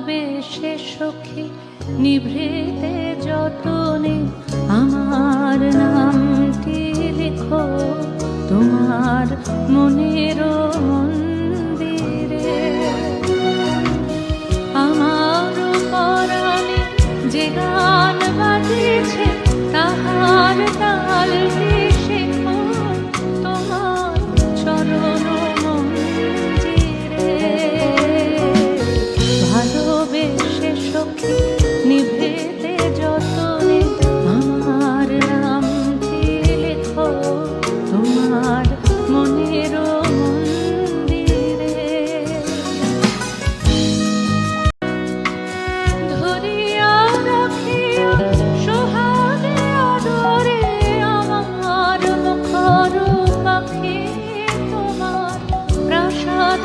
ভালোবেসে সখী নিভৃতে যতনে আমার নামটি লিখো তোমার মনের মন্দিরে। আমার পরাণে যে গান বাজেছে তাহার তালটি শেখো তোমার চরণ মঞ্জিরে। ভালোবেসে সখী নিভৃতে যতনে আমার নামটি লেখো তোমার মনের মন্দিরে। ধরিয়া রাখিয়া সোহাগে আদরে আমার মুখর পাখি তোমার প্রাসাদ